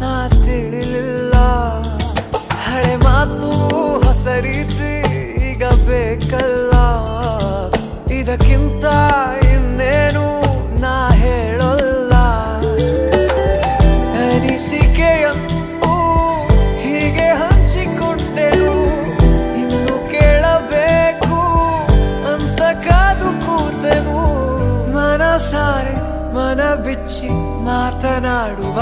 ನಾ ತಿಳಿಲಿಲ್ಲ. ಹಳೆ ಮಾತು ಹೊಸ ರೀತಿ ಈಗ ಬೇಕಲ್ಲ, ಇದಕ್ಕಿಂತ ಇನ್ನೇನು ನಾ ಹೇಳೋಲ್ಲ. ಅನಿಸಿಕೆಯನ್ನು ಹೀಗೆ ಹಂಚಿಕೊಂಡೆನು, ಇನ್ನು ಕೇಳಬೇಕು ಅಂತ ಕಾದು ಕೂತೆನು. ಮನಸಾರೆ ಮನ ಬಿಚ್ಚಿ ಮಾತನಾಡುವ